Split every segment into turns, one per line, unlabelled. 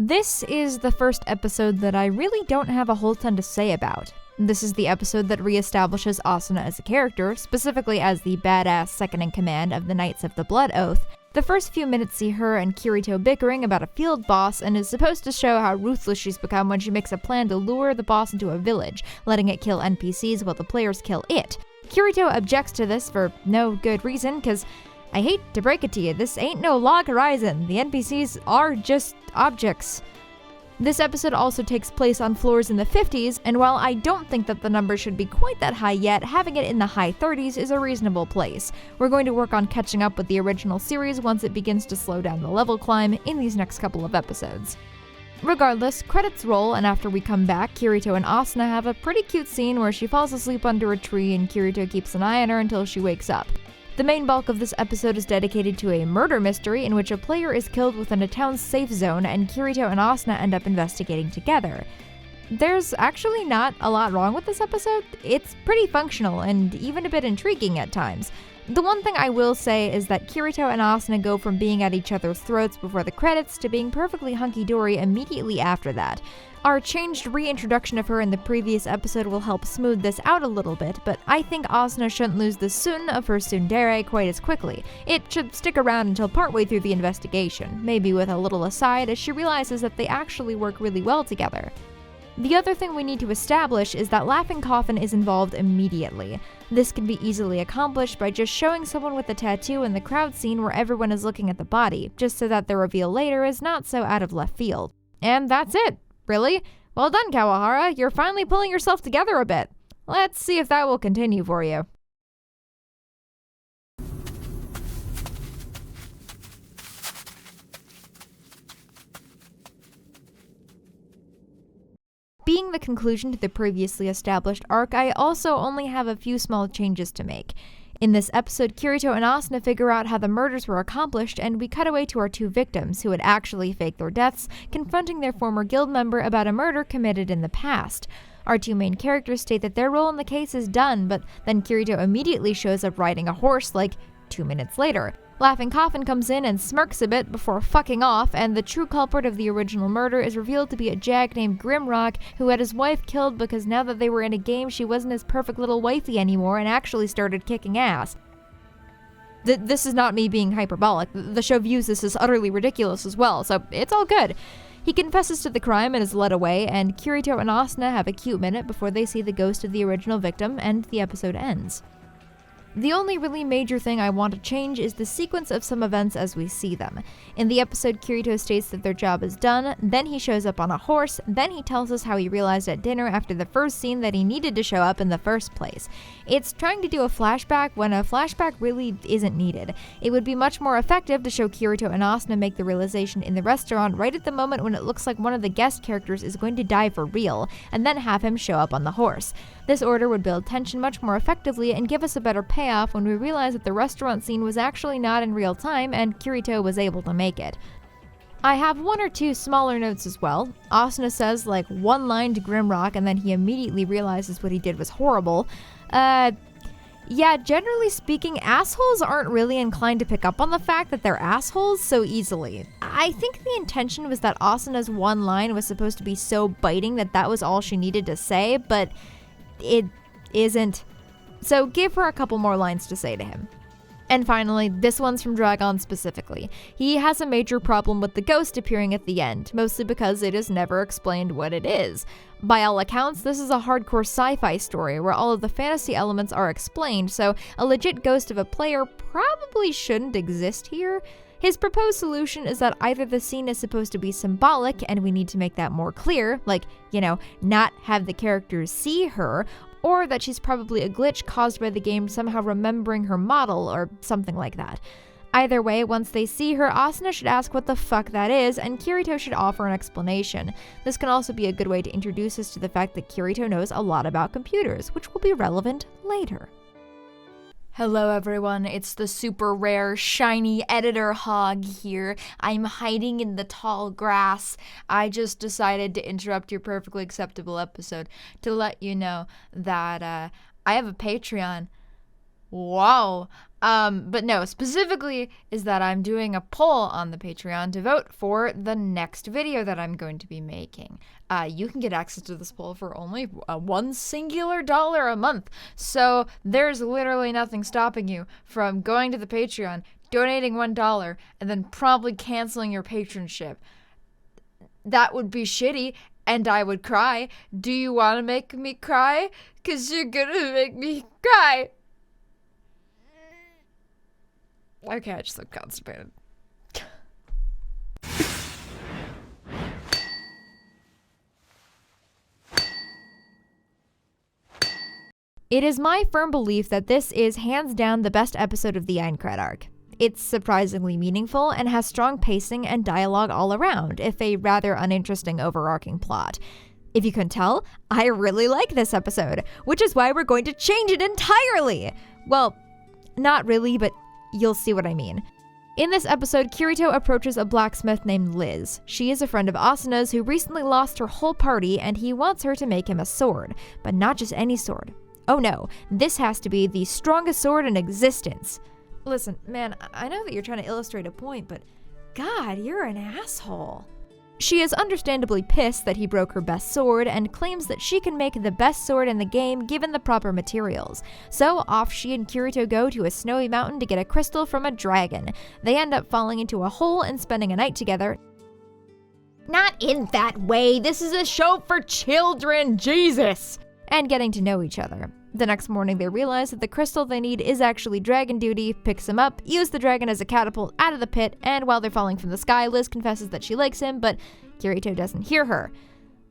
This is the first episode that I really don't have a whole ton to say about. This is the episode that reestablishes Asuna as a character, specifically as the badass second-in-command of the Knights of the Blood Oath. The first few minutes see her and Kirito bickering about a field boss and is supposed to show how ruthless she's become when she makes a plan to lure the boss into a village, letting it kill NPCs while the players kill it. Kirito objects to this for no good reason, cause I hate to break it to you, this ain't no log horizon, the NPCs are just objects. This episode also takes place on floors in the 50s, and while I don't think that the number should be quite that high yet, having it in the high 30s is a reasonable place. We're going to work on catching up with the original series once it begins to slow down the level climb in these next couple of episodes. Regardless, credits roll, and after we come back, Kirito and Asuna have a pretty cute scene where she falls asleep under a tree and Kirito keeps an eye on her until she wakes up. The main bulk of this episode is dedicated to a murder mystery in which a player is killed within a town's safe zone and Kirito and Asuna end up investigating together. There's actually not a lot wrong with this episode. It's pretty functional and even a bit intriguing at times. The one thing I will say is that Kirito and Asuna go from being at each other's throats before the credits to being perfectly hunky-dory immediately after that. Our changed reintroduction of her in the previous episode will help smooth this out a little bit, but I think Asuna shouldn't lose the sun of her tsundere quite as quickly. It should stick around until partway through the investigation, maybe with a little aside as she realizes that they actually work really well together. The other thing we need to establish is that Laughing Coffin is involved immediately. This can be easily accomplished by just showing someone with a tattoo in the crowd scene where everyone is looking at the body, just so that the reveal later is not so out of left field. And that's it, really. Well done, Kawahara, you're finally pulling yourself together a bit. Let's see if that will continue for you. Being the conclusion to the previously established arc, I also only have a few small changes to make. In this episode, Kirito and Asuna figure out how the murders were accomplished, and we cut away to our two victims, who had actually faked their deaths, confronting their former guild member about a murder committed in the past. Our two main characters state that their role in the case is done, but then Kirito immediately shows up riding a horse like 2 minutes later. Laughing Coffin comes in and smirks a bit before fucking off, and the true culprit of the original murder is revealed to be a jag named Grimrock who had his wife killed because now that they were in a game she wasn't his perfect little wifey anymore and actually started kicking ass. This is not me being hyperbolic. The show views this as utterly ridiculous as well, so it's all good. He confesses to the crime and is led away, and Kirito and Asuna have a cute minute before they see the ghost of the original victim, and the episode ends. The only really major thing I want to change is the sequence of some events as we see them. In the episode, Kirito states that their job is done, then he shows up on a horse, then he tells us how he realized at dinner after the first scene that he needed to show up in the first place. It's trying to do a flashback when a flashback really isn't needed. It would be much more effective to show Kirito and Asuna make the realization in the restaurant right at the moment when it looks like one of the guest characters is going to die for real, and then have him show up on the horse. This order would build tension much more effectively and give us a better payoff when we realize that the restaurant scene was actually not in real time and Kirito was able to make it. I have one or two smaller notes as well. Asuna says like one line to Grimrock and then he immediately realizes what he did was horrible. Yeah, generally speaking, assholes aren't really inclined to pick up on the fact that they're assholes so easily. I think the intention was that Asuna's one line was supposed to be so biting that that was all she needed to say, but it isn't. So give her a couple more lines to say to him. And finally, this one's from Dragon specifically. He has a major problem with the ghost appearing at the end, mostly because it is never explained what it is. By all accounts, this is a hardcore sci-fi story where all of the fantasy elements are explained, so a legit ghost of a player probably shouldn't exist here. His proposed solution is that either the scene is supposed to be symbolic and we need to make that more clear, like, not have the characters see her, or that she's probably a glitch caused by the game somehow remembering her model or something like that. Either way, once they see her, Asuna should ask what the fuck that is, and Kirito should offer an explanation. This can also be a good way to introduce us to the fact that Kirito knows a lot about computers, which will be relevant later. Hello everyone, it's the super rare, shiny editor hog here. I'm hiding in the tall grass. I just decided to interrupt your perfectly acceptable episode to let you know that I have a Patreon. Wow, But no, specifically is that I'm doing a poll on the Patreon to vote for the next video that I'm going to be making. You can get access to this poll for only $1 singular a month. So there's literally nothing stopping you from going to the Patreon, donating $1, and then promptly canceling your patronship. That would be shitty, and I would cry. Do you want to make me cry? 'Cause you're gonna make me cry. Okay, I just look constipated. It is my firm belief that this is hands down the best episode of the Aincrad arc. It's surprisingly meaningful and has strong pacing and dialogue all around, if a rather uninteresting overarching plot. If you couldn't tell, I really like this episode, which is why we're going to change it entirely! Well, not really, but you'll see what I mean. In this episode, Kirito approaches a blacksmith named Liz. She is a friend of Asuna's who recently lost her whole party, and he wants her to make him a sword. But not just any sword. Oh no, this has to be the strongest sword in existence. Listen, man, I know that you're trying to illustrate a point, but God, you're an asshole. She is understandably pissed that he broke her best sword and claims that she can make the best sword in the game given the proper materials. So off she and Kirito go to a snowy mountain to get a crystal from a dragon. They end up falling into a hole and spending a night together. Not in that way, this is a show for children, Jesus! And getting to know each other. The next morning they realize that the crystal they need is actually dragon duty, picks him up, use the dragon as a catapult out of the pit, and while they're falling from the sky, Liz confesses that she likes him, but Kirito doesn't hear her.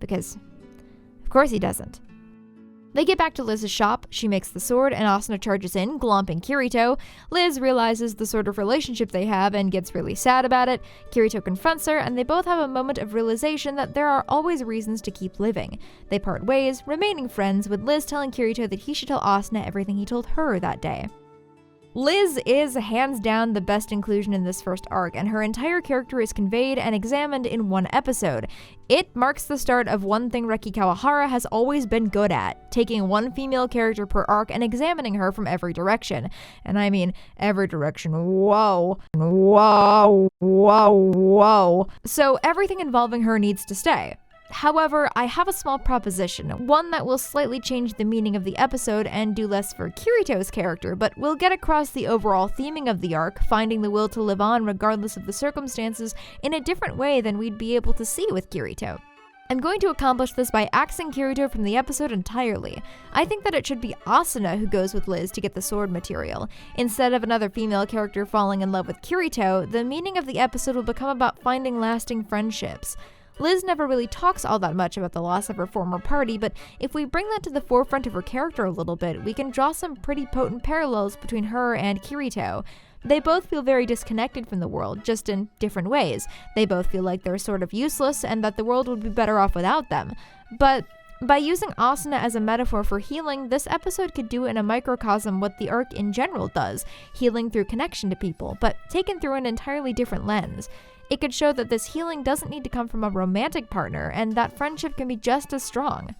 Because, of course he doesn't. They get back to Liz's shop, she makes the sword, and Asuna charges in, glomping Kirito. Liz realizes the sort of relationship they have and gets really sad about it. Kirito confronts her, and they both have a moment of realization that there are always reasons to keep living. They part ways, remaining friends, with Liz telling Kirito that he should tell Asuna everything he told her that day. Liz is hands down the best inclusion in this first arc, and her entire character is conveyed and examined in one episode. It marks the start of one thing Reki Kawahara has always been good at, taking one female character per arc and examining her from every direction. And I mean, every direction, whoa, whoa, whoa, whoa. So everything involving her needs to stay. However, I have a small proposition, one that will slightly change the meaning of the episode and do less for Kirito's character, but will get across the overall theming of the arc, finding the will to live on regardless of the circumstances in a different way than we'd be able to see with Kirito. I'm going to accomplish this by axing Kirito from the episode entirely. I think that it should be Asuna who goes with Liz to get the sword material. Instead of another female character falling in love with Kirito, the meaning of the episode will become about finding lasting friendships. Liz never really talks all that much about the loss of her former party, but if we bring that to the forefront of her character a little bit, we can draw some pretty potent parallels between her and Kirito. They both feel very disconnected from the world, just in different ways. They both feel like they're sort of useless and that the world would be better off without them. But by using Asuna as a metaphor for healing, this episode could do in a microcosm what the arc in general does, healing through connection to people, but taken through an entirely different lens. It could show that this healing doesn't need to come from a romantic partner, and that friendship can be just as strong.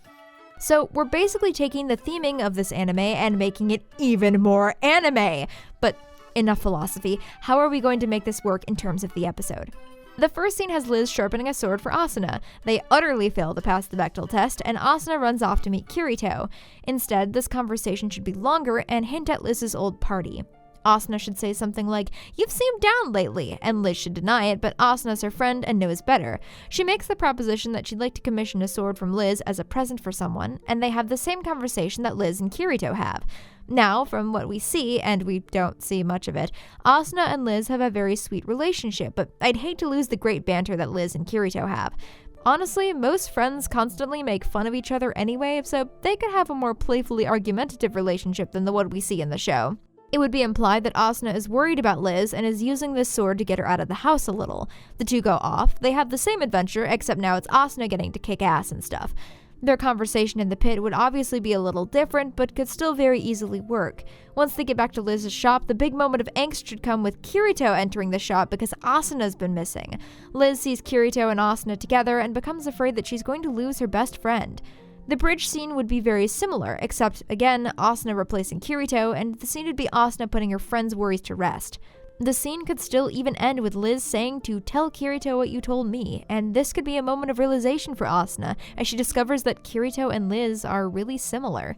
So we're basically taking the theming of this anime and making it even more anime! But enough philosophy, how are we going to make this work in terms of the episode? The first scene has Liz sharpening a sword for Asuna. They utterly fail to pass the Bechdel test, and Asuna runs off to meet Kirito. Instead, this conversation should be longer and hint at Liz's old party. Asuna should say something like, "You've seemed down lately," and Liz should deny it, but Asuna's her friend and knows better. She makes the proposition that she'd like to commission a sword from Liz as a present for someone, and they have the same conversation that Liz and Kirito have. Now, from what we see, and we don't see much of it, Asuna and Liz have a very sweet relationship, but I'd hate to lose the great banter that Liz and Kirito have. Honestly, most friends constantly make fun of each other anyway, so they could have a more playfully argumentative relationship than the one we see in the show. It would be implied that Asuna is worried about Liz and is using this sword to get her out of the house a little. The two go off, they have the same adventure, except now it's Asuna getting to kick ass and stuff. Their conversation in the pit would obviously be a little different, but could still very easily work. Once they get back to Liz's shop, the big moment of angst should come with Kirito entering the shop because Asuna's been missing. Liz sees Kirito and Asuna together and becomes afraid that she's going to lose her best friend. The bridge scene would be very similar, except, again, Asuna replacing Kirito, and the scene would be Asuna putting her friend's worries to rest. The scene could still even end with Liz saying to tell Kirito what you told me, and this could be a moment of realization for Asuna, as she discovers that Kirito and Liz are really similar.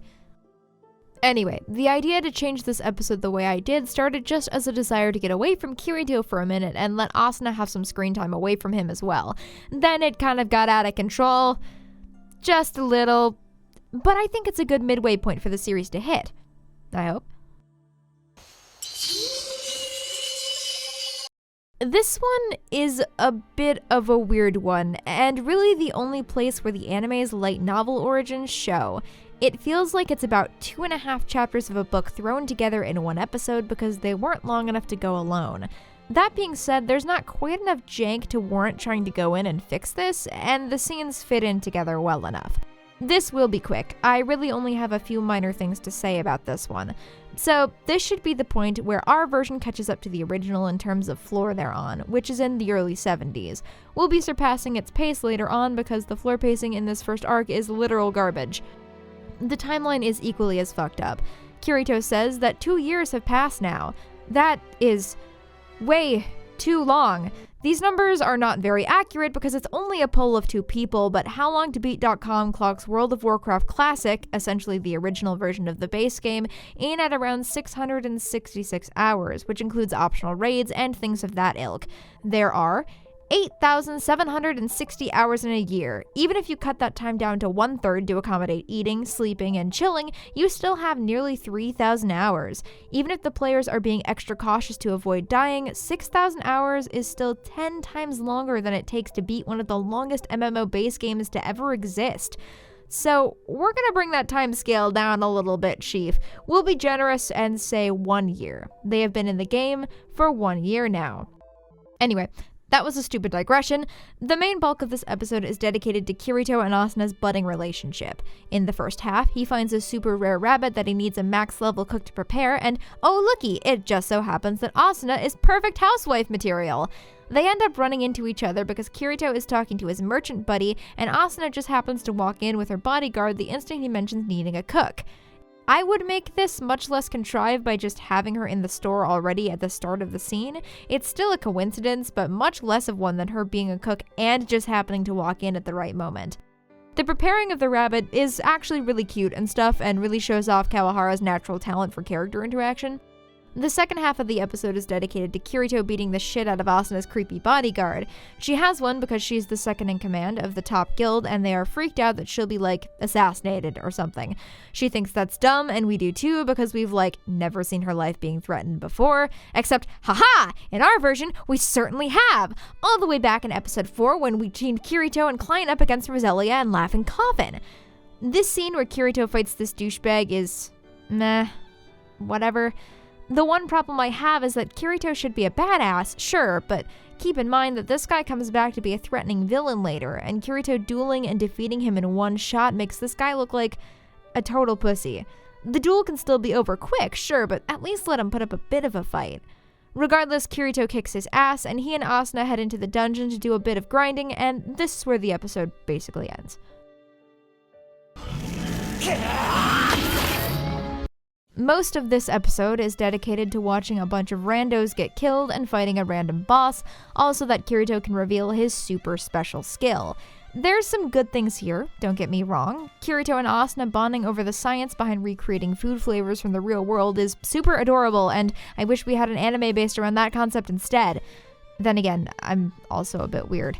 Anyway, the idea to change this episode the way I did started just as a desire to get away from Kirito for a minute and let Asuna have some screen time away from him as well. Then it kind of got out of control. Just a little. But I think it's a good midway point for the series to hit. I hope. This one is a bit of a weird one, and really the only place where the anime's light novel origins show. It feels like it's about 2.5 chapters of a book thrown together in one episode because they weren't long enough to go alone. That being said, there's not quite enough jank to warrant trying to go in and fix this, and the scenes fit in together well enough. This will be quick. I really only have a few minor things to say about this one. So, this should be the point where our version catches up to the original in terms of floor they're on, which is in the early 70s. We'll be surpassing its pace later on because the floor pacing in this first arc is literal garbage. The timeline is equally as fucked up. Kirito says that 2 years have passed now. That is way too long. These numbers are not very accurate because it's only a poll of 2 people, but HowLongToBeat.com clocks World of Warcraft Classic, essentially the original version of the base game, in at around 666 hours, which includes optional raids and things of that ilk. There are 8,760 hours in a year. Even if you cut that time down to 1/3 to accommodate eating, sleeping, and chilling, you still have nearly 3,000 hours. Even if the players are being extra cautious to avoid dying, 6,000 hours is still 10 times longer than it takes to beat one of the longest MMO base games to ever exist. So, we're gonna bring that time scale down a little bit, Chief. We'll be generous and say 1 year. They have been in the game for 1 year now. Anyway, that was a stupid digression. The main bulk of this episode is dedicated to Kirito and Asuna's budding relationship. In the first half, he finds a super rare rabbit that he needs a max level cook to prepare, and oh looky, it just so happens that Asuna is perfect housewife material. They end up running into each other because Kirito is talking to his merchant buddy, and Asuna just happens to walk in with her bodyguard the instant he mentions needing a cook. I would make this much less contrived by just having her in the store already at the start of the scene. It's still a coincidence, but much less of one than her being a cook and just happening to walk in at the right moment. The preparing of the rabbit is actually really cute and stuff and really shows off Kawahara's natural talent for character interaction. The second half of the episode is dedicated to Kirito beating the shit out of Asuna's creepy bodyguard. She has one because she's the second in command of the top guild, and they are freaked out that she'll be, assassinated or something. She thinks that's dumb, and we do too, because we've, never seen her life being threatened before. Except, haha! In our version, we certainly have! All the way back in episode 4 when we teamed Kirito and Klein up against Roselia and Laughing Coffin. This scene where Kirito fights this douchebag is... meh. Whatever. The one problem I have is that Kirito should be a badass, sure, but keep in mind that this guy comes back to be a threatening villain later, and Kirito dueling and defeating him in one shot makes this guy look like a total pussy. The duel can still be over quick, sure, but at least let him put up a bit of a fight. Regardless, Kirito kicks his ass, and he and Asuna head into the dungeon to do a bit of grinding, and this is where the episode basically ends. Most of this episode is dedicated to watching a bunch of randos get killed and fighting a random boss, also that Kirito can reveal his super special skill. There's some good things here, don't get me wrong. Kirito and Asuna bonding over the science behind recreating food flavors from the real world is super adorable, and I wish we had an anime based around that concept instead. Then again, I'm also a bit weird.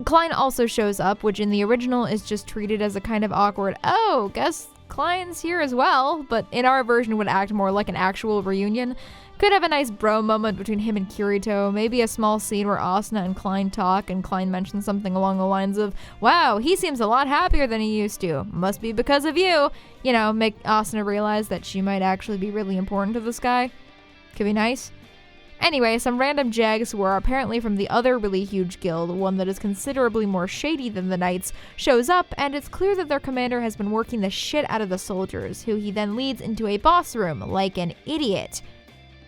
Klein also shows up, which in the original is just treated as a kind of awkward, oh, guess Klein's here as well, but in our version would act more like an actual reunion. Could have a nice bro moment between him and Kirito, maybe a small scene where Asuna and Klein talk and Klein mentions something along the lines of, wow, he seems a lot happier than he used to. Must be because of you. You know, make Asuna realize that she might actually be really important to this guy. Could be nice. Anyway, some random jags who are apparently from the other really huge guild, one that is considerably more shady than the Knights, shows up, and it's clear that their commander has been working the shit out of the soldiers, who he then leads into a boss room, like an idiot.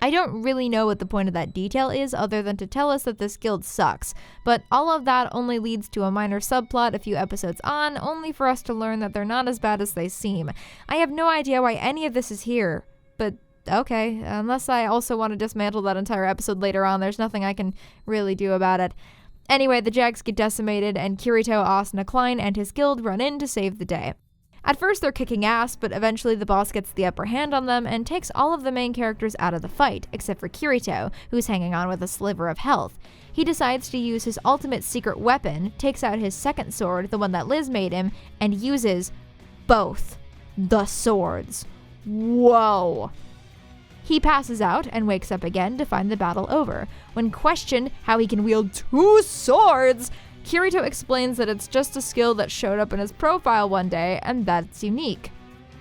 I don't really know what the point of that detail is other than to tell us that this guild sucks, but all of that only leads to a minor subplot a few episodes on, only for us to learn that they're not as bad as they seem. I have no idea why any of this is here, but okay, unless I also want to dismantle that entire episode later on, there's nothing I can really do about it. Anyway, the Jags get decimated, and Kirito, Asuna, Klein, and his guild run in to save the day. At first they're kicking ass, but eventually the boss gets the upper hand on them and takes all of the main characters out of the fight, except for Kirito, who's hanging on with a sliver of health. He decides to use his ultimate secret weapon, takes out his second sword, the one that Liz made him, and uses both the swords. Whoa! He passes out and wakes up again to find the battle over. When questioned how he can wield 2 swords, Kirito explains that it's just a skill that showed up in his profile one day and that's unique.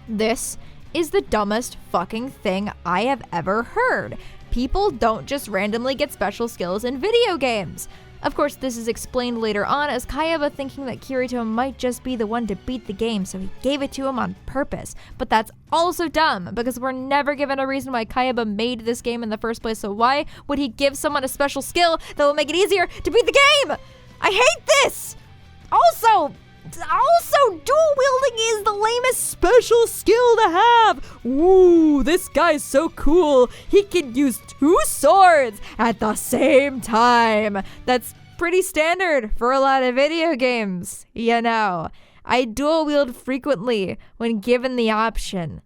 This is the dumbest fucking thing I have ever heard. People don't just randomly get special skills in video games. Of course, this is explained later on as Kayaba thinking that Kirito might just be the one to beat the game, so he gave it to him on purpose. But that's also dumb, because we're never given a reason why Kayaba made this game in the first place, so why would he give someone a special skill that will make it easier to beat the game? I hate this! Also, dual wielding is the lamest special skill to have! Ooh, this guy's so cool. He can use 2 swords at the same time. That's pretty standard for a lot of video games, you know. I dual wield frequently when given the option.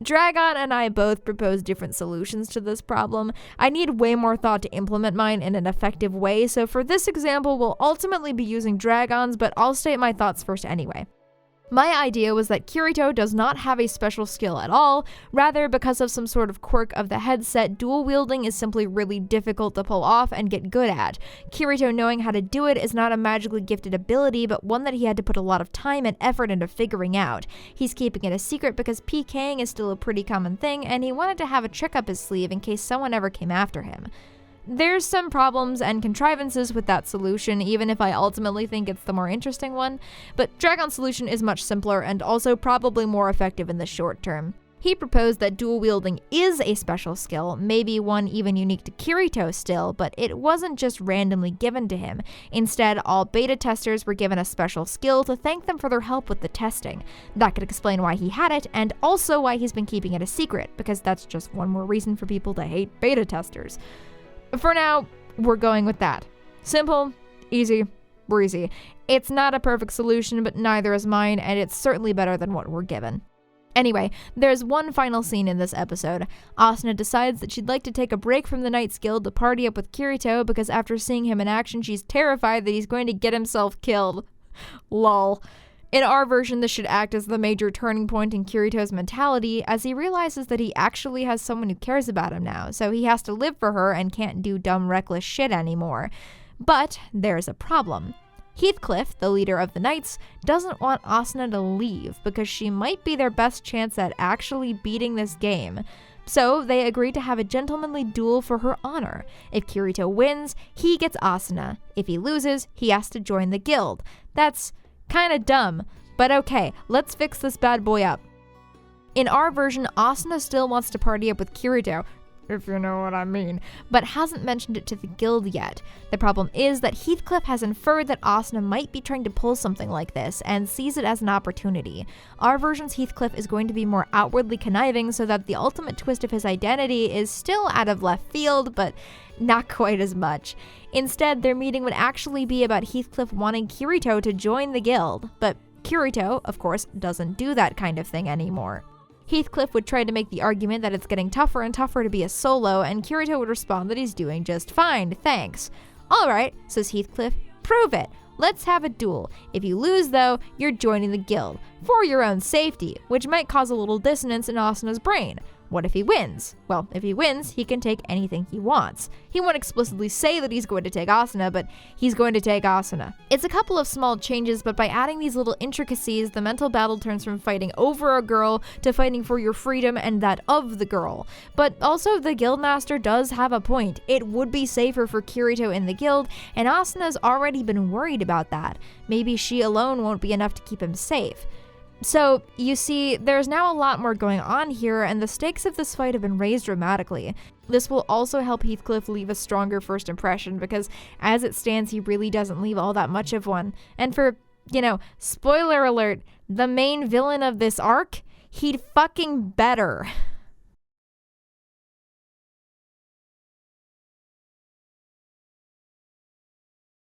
Dragon and I both propose different solutions to this problem. I need way more thought to implement mine in an effective way, so for this example, we'll ultimately be using dragons, but I'll state my thoughts first anyway. My idea was that Kirito does not have a special skill at all. Rather, because of some sort of quirk of the headset, dual wielding is simply really difficult to pull off and get good at. Kirito knowing how to do it is not a magically gifted ability, but one that he had to put a lot of time and effort into figuring out. He's keeping it a secret because PKing is still a pretty common thing, and he wanted to have a trick up his sleeve in case someone ever came after him. There's some problems and contrivances with that solution, even if I ultimately think it's the more interesting one, but Dragon's solution is much simpler and also probably more effective in the short term. He proposed that dual wielding is a special skill, maybe one even unique to Kirito still, but it wasn't just randomly given to him. Instead, all beta testers were given a special skill to thank them for their help with the testing. That could explain why he had it, and also why he's been keeping it a secret, because that's just one more reason for people to hate beta testers. For now, we're going with that. Simple, easy, breezy. It's not a perfect solution, but neither is mine, and it's certainly better than what we're given. Anyway, there's one final scene in this episode. Asuna decides that she'd like to take a break from the Knights Guild to party up with Kirito because after seeing him in action, she's terrified that he's going to get himself killed. Lol. In our version, this should act as the major turning point in Kirito's mentality, as he realizes that he actually has someone who cares about him now, so he has to live for her and can't do dumb, reckless shit anymore. But there's a problem. Heathcliff, the leader of the Knights, doesn't want Asuna to leave because she might be their best chance at actually beating this game. So they agree to have a gentlemanly duel for her honor. If Kirito wins, he gets Asuna. If he loses, he has to join the guild. That's kinda dumb, but okay, let's fix this bad boy up. In our version, Asuna still wants to party up with Kirito, if you know what I mean, but hasn't mentioned it to the guild yet. The problem is that Heathcliff has inferred that Asuna might be trying to pull something like this and sees it as an opportunity. Our version's Heathcliff is going to be more outwardly conniving so that the ultimate twist of his identity is still out of left field, but not quite as much. Instead, their meeting would actually be about Heathcliff wanting Kirito to join the guild, but Kirito, of course, doesn't do that kind of thing anymore. Heathcliff would try to make the argument that it's getting tougher and tougher to be a solo, and Kirito would respond that he's doing just fine, thanks. Alright, says Heathcliff, prove it. Let's have a duel. If you lose, though, you're joining the guild, for your own safety, which might cause a little dissonance in Asuna's brain. What if he wins? Well, if he wins, he can take anything he wants. He won't explicitly say that he's going to take Asuna, but he's going to take Asuna. It's a couple of small changes, but by adding these little intricacies, the mental battle turns from fighting over a girl to fighting for your freedom and that of the girl. But also, the guildmaster does have a point. It would be safer for Kirito in the guild, and Asuna's already been worried about that. Maybe she alone won't be enough to keep him safe. So, you see, there's now a lot more going on here, and the stakes of this fight have been raised dramatically. This will also help Heathcliff leave a stronger first impression, because as it stands, he really doesn't leave all that much of one. And for, spoiler alert, the main villain of this arc, he'd fucking better.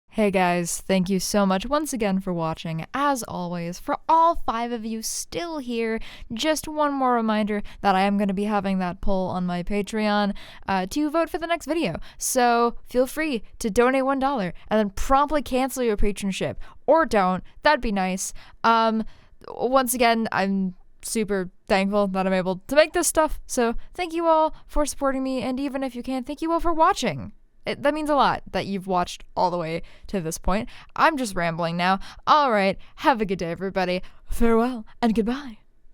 Hey guys, thank you so much once again for watching. As always, for all 5 of you still here, just one more reminder that I am going to be having that poll on my Patreon to vote for the next video. So feel free to donate $1 and then promptly cancel your patronship. Or don't, that'd be nice. Once again, I'm super thankful that I'm able to make this stuff. So thank you all for supporting me, and even if you can't, thank you all for watching. That means a lot that you've watched all the way to this point. I'm just rambling now. All right, have a good day, everybody. Farewell and goodbye.